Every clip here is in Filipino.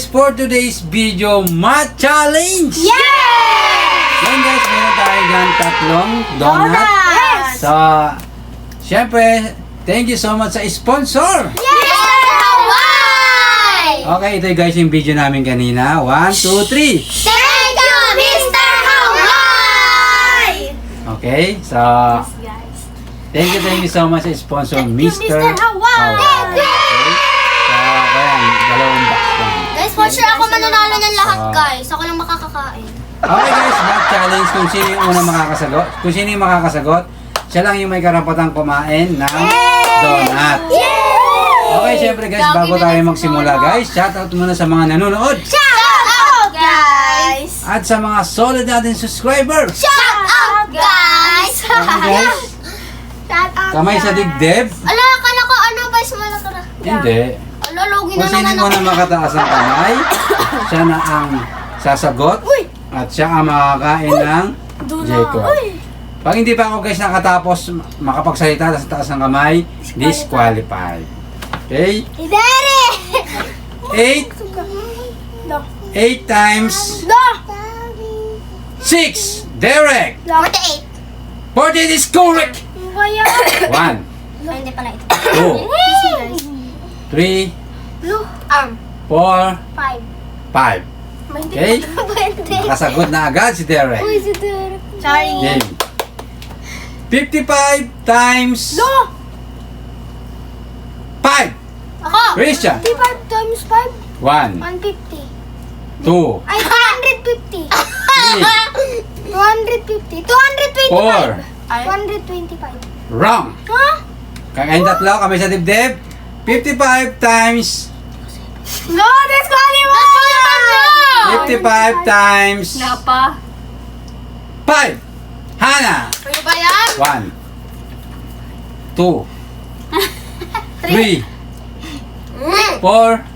guys, for today's video, Math Challenge! Yes! Yan guys, meron tayo dyan tatlong donut. Yes! So, syempre, thank you so much sa sponsor! Yes! Hawaii! Okay, ito guys yung video namin kanina. 1, 2, 3. Thank you, Mr. Hawaii! Okay, so, Guys. thank you so much sa sponsor, Thank you, Mr. Mr. Hawaii. Okay? So, ayan, dalawang box lang. Guys, for sure ako mananalo ng lahat, Ah. guys. Ako lang makakakain. Okay guys, Math Challenge, kung sino yung unang makakasagot, kung sino yung makakasagot, siya lang yung may karapatang kumain ng donut. Okay, syempre guys, bago tayo magsimula guys, shoutout muna sa mga nanonood Shout out, guys! at sa mga solid natin subscriber. Shout out, guys! Okay guys, Shout out, kamay sa dibdib. Ala, akala ko ano ba yung malakara? Hindi. Ala, logi na Kung sino naman mo na ako. makataas ang kamay, siya na ang sasagot at siya ang makakain ng Jacob. Pag hindi pa ako guys nakatapos makapagsalita sa taas ng kamay, disqualified. Okay? Idere! 8 times 6. Derek. 48. 48 is correct. 1, Ay, hindi pala ito. 2, 3, Blue. 4, 5. 5. Okay? Nakasagot na agad si Derek. Sorry. Game. 55 times 5. Ako. Christian. 55 times 5. 1, 150. 2, Ay, 250. 250. 4. 225. Wrong. Ha? Kakain tatlo kami sa dibdib. 55 times No, that's qualified! 55 times Napa. 5. Hana. Ano ba yan? 1, 2, 3, 4, 5.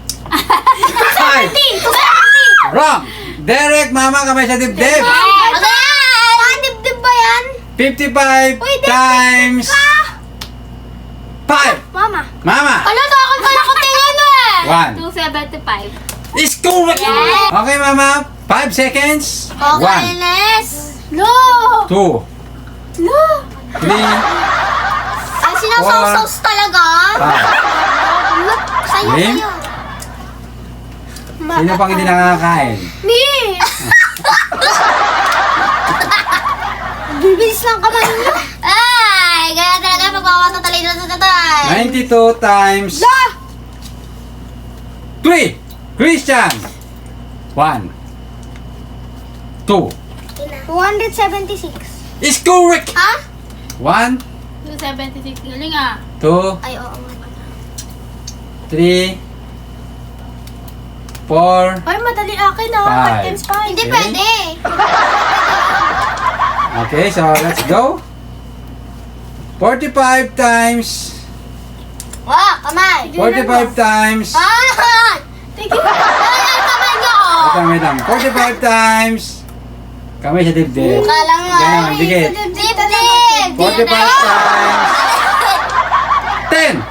Wrong. Derek, mama, kamay sa dibdib. Dibdib ba yan? 55 times 5. Mama. Mama. Ala, takot pala ko tingin eh! 275. Is correct. Okay, mama. 5 seconds. 1, Okay, Nes. No! 2, No! 3, Ay, sinasausaus talaga. 5. Look, sa'yo, Game? sa'yo. Sino pang hindi nakakain? Me! Bibilis lang kamay niyo. Ay, gaya talaga pagbawa sa talay sa tatay. 92 times 3. Christian. 1, 2. 276. Is correct. Ha? 1, 276. Galing ah. 2, Ay, oo. 3, 4. Ay, madali akin ah. 5 times 5. Hindi Okay. pwede. Okay, so let's go. 45 times Wah, kamay. 45 times. Ah! Thank you. Ay, kamay niyo. Wait lang. 45 times. Kami sa dibdib. Kala nga. Ganyan, dikit. Dibdib. 45 times 10.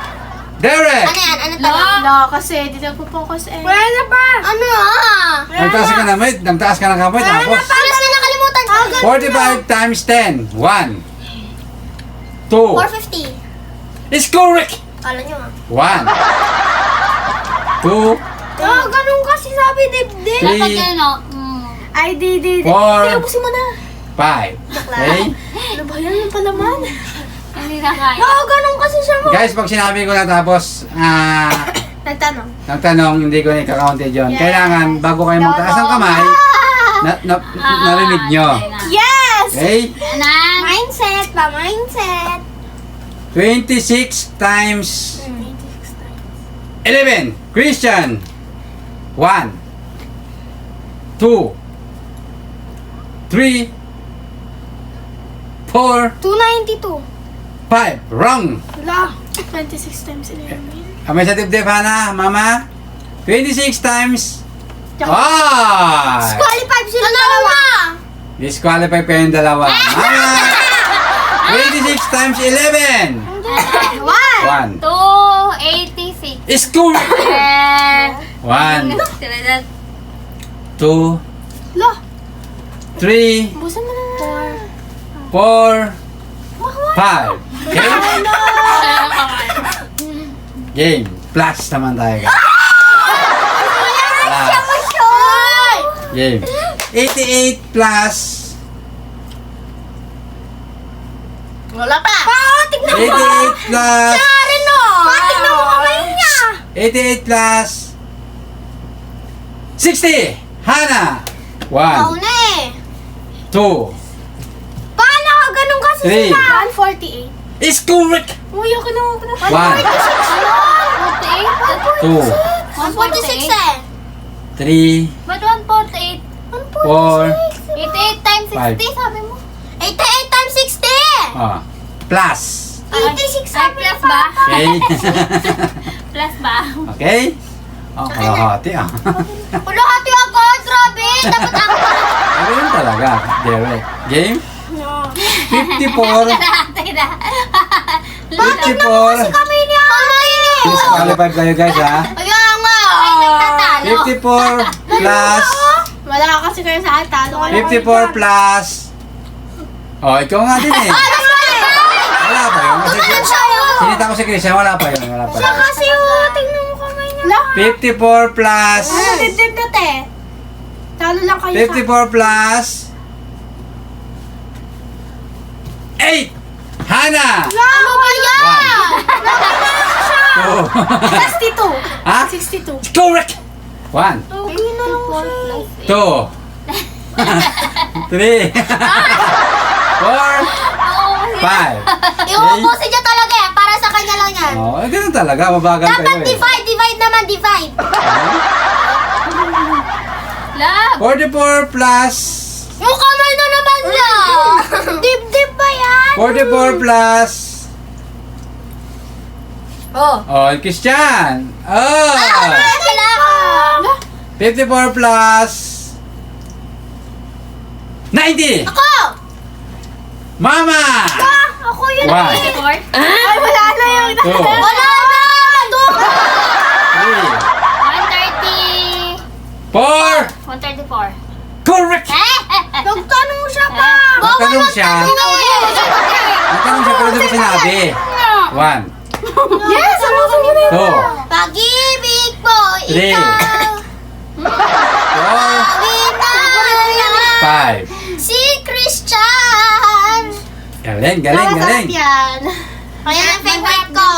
Derek. Ano yan? Ano to? No, kasi dito ko focus eh. Wala pa. Ano ah? Nagtaas ka na, mate. Nagtaas ka ng kamay. Tapos Paano na nakalimutan ko? 45 times 10. 1, 2. 450. Is correct. Kala niyo ah. 1, 2, Ganun kasi sabi dibdib. Dapat 3, ano? Ay, di. 4, Tapusin mo na. 5. Okay? Ano ba yan? Yung palaman. Hindi na kaya. Oo, ganun kasi siya mo. Guys, pag sinabi ko na tapos Nagtanong. nagtanong, hindi ko na ika-counted yun. Yes. Kailangan, bago kayo magtaas ng kamay, narinig nyo. Yes! Okay? Anan? Mindset pa, mindset. 26 times 11. Christian. 1, 2, 3, 4, 292. 5. Wrong. Wala. 26 times 11. Kamay sa dibdib, Hana, mama. 26 times 5. Qualified sila dalawa. Disqualify pa yung dalawa. Mama. 26 times 11. 1. 1. 286. School. 1, Tinanan. 2, Lo. 3, Busan mo na. 4, 5. Okay? Game. Plus naman tayo guys. Plus. Game. 88 plus Wala pa. 88 plus Rin o. Tignan mo kamay niya. 88 plus 60. Hana. 1, na eh. 2, Paano ka ganun kasi 3. 148. Is correct. Uy, ako na. 1, 2, 146 eh. 3, Ba't 148? 4, 88 times 5. 60, sabi mo. 88 times 60. plus. 86 Ay, plus ba? Okay? Plus ba? Okay? Kalahati ah. Ulo, hati ako. Grabe. Dapat ako. Ano yun talaga? Derek. Game? 54. Kalahati na. 54. Kami niya. Disqualified kayo guys ha. Kaya nga. Ay, nagtatalo. 54 plus Wala kasi kayo sa akin, talo kayo. 54 plus. Oh, ikaw nga din eh. Wala pa yun. Kasi sinita ko si Christian, wala pa yun. Wala pa yun. Kasi tingnan mo kamay niya. Lo. 54 plus Dibdib na te. Talo lang kayo 54 plus 8. Hana. Ano ba yan? 2. 62. Ha? 62. Correct. 1, 2, 3, 4, 5. Iuubusin niya talaga eh. Para sa kanya lang yan. Oh, ganun talaga. Mabagal kayo Dapat eh. divide. Divide naman. Divide. Lab. 44 plus Yung kamay na naman niya. Dibdib ba yan? 44 plus Oh. Oh, Christian. Oh. Kailangan. 54 plus 90. Ako! Mama. Ako yun. 1, Ay, wala na yung 2, 3, Wala na! Doon! 130. 4. 134. Correct. Nagtanong siya pa. Nagtanong siya. Nagtanong siya pero di ko sinabi. 1, Yes, ano sa nila? 2, Pag-ibig mo, 3, ikaw. 4, Winay. 5. Si Christian. Galing, galing, galing. Yan. Ayan ang favorite ko.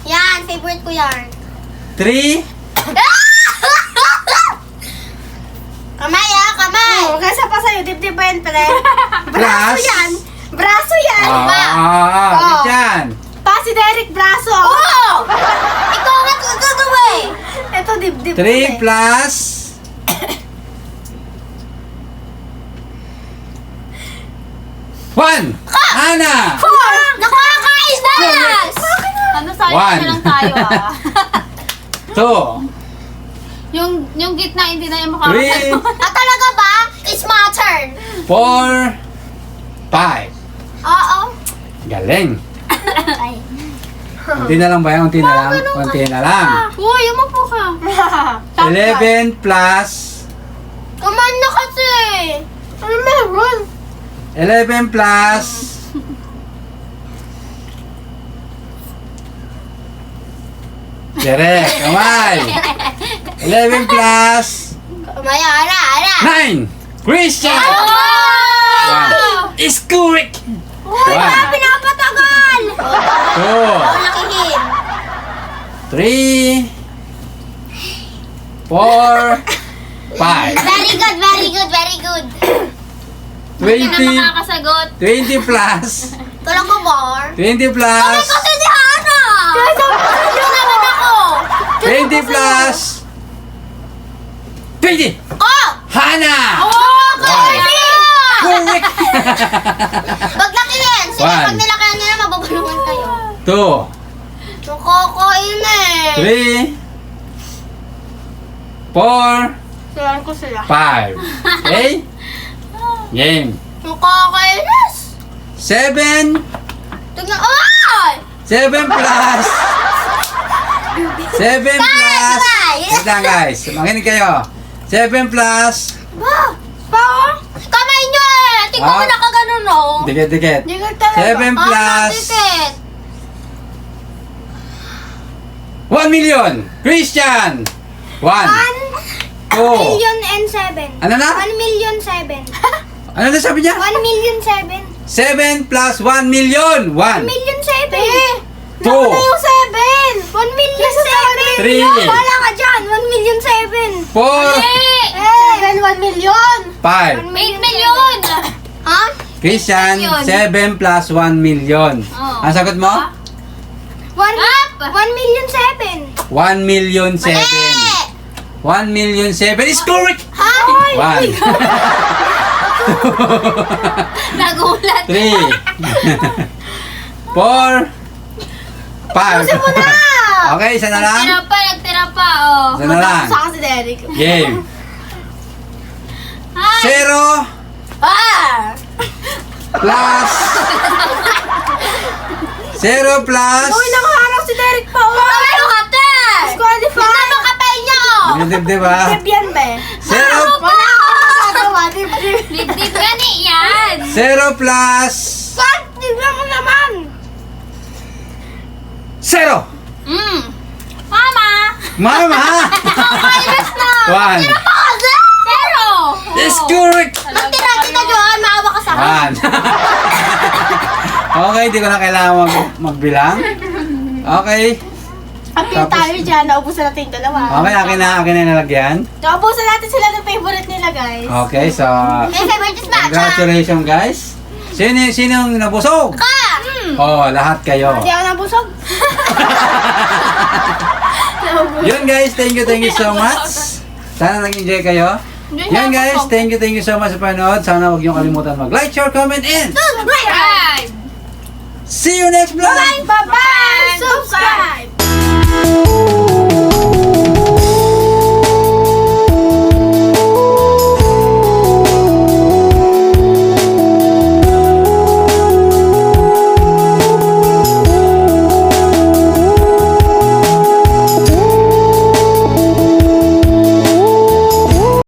Yan, favorite ko yan. 3, Kamay ah, kamay. Oh, kaysa pa sa'yo, dibdib ba yan, pre? plus. Braso yan! Christian. Pa si Derek Braso! Oh! Ikaw nga gagawin. Ito, dibdib. 3 plus 1. Hana. Nakakainas! Ano sa'yo One. na lang tayo, ah. 2, yung gitna, hindi na yung 3, makakasagot. Ah, talaga ba? It's my turn. 4, 5. Oo. Galing. Unti na lang ba yan? Unti na lang? Unti na lang. Uy, umupo ka. 11 plus Kaman na kasi. Ano meron? 11 plus Derek, kamay. 11 plus Maya, ara. 9. Christian. Oh! 1. Is correct. Uy, 1, pinapatagal. 2, Lakihin. 3, 4, 5. Very good, very good, very good. Hindi na 20, makakasagot. 20 plus Talaga ba? 20 plus Kasi si Hana. Yung naman ako. 20 plus 20. Oh! Hana. Oh, correct! Correct. Baglakihin. Sige, One. pag nilakihan nyo na, mababulungan kayo. 2, Nakakain eh. 3, 4, Sulan ko sila. 5. Okay? Game. Nakakainis. 7, Tignan, ay! 7 plus 7 plus Wait lang guys, makinig kayo. 7 plus... Ba? Pa? Kamay nyo eh! Tingnan mo Ah. nakaganon no? Dikit-dikit. Dikit talaga. 7 plus... Dikit. 1 million! Christian! 1, 2... and 7. Ano na? 1,000,007. Ano na sabi niya? 1,000,007. 7 plus 1 million! 1, 1,000,007. 2, yung 7. 1,000,007. 3, Wala ka dyan. 1,000,007. 4, 1 million. 5. 8 million. Ha? Christian, 8 million. 7 plus 1 million. Oh. Ang sagot mo? 1,000,007. 1 million 7. 1 million 7 is correct! Hi! 1, Nagulat. 3, 4, 5. Okay, isa na lang. Nagtira pa, oh. Isa na lang. Saka si Derek. Game. Hi! 0 plus 0 plus Uy, nakaharap si Derek pa. Ano ka, te? Disqualified. Tignan mo kapay niya, oh. Dibdib, diba? Yan ba? 0 Wala ka makakagawa. Dibdib. Dibdib gani yan. 0 plus Kat, tignan mo naman. 0. Mama! Mama! Ayos na! 1 Zero! is correct! Magtira kita, Johan. Maawa ka sa akin. 1. Okay, di ko na kailangan magbilang. Okay. Apil Tapos- tayo dyan. Naubusan natin yung dalawa. Okay, akin na nalagyan. Naubusan natin sila ng favorite nila, guys. Okay, so May favorite is matcha. congratulations guys. Sinong nabusog? Ka! Oh, lahat kayo. Hindi ako nabusog. Yun guys, thank you so much. Sana nag-enjoy kayo. Yun guys, thank you so much sa panood. Sana huwag niyo kalimutan mag-like, share, comment, and Subscribe! see you next vlog! Bye-bye!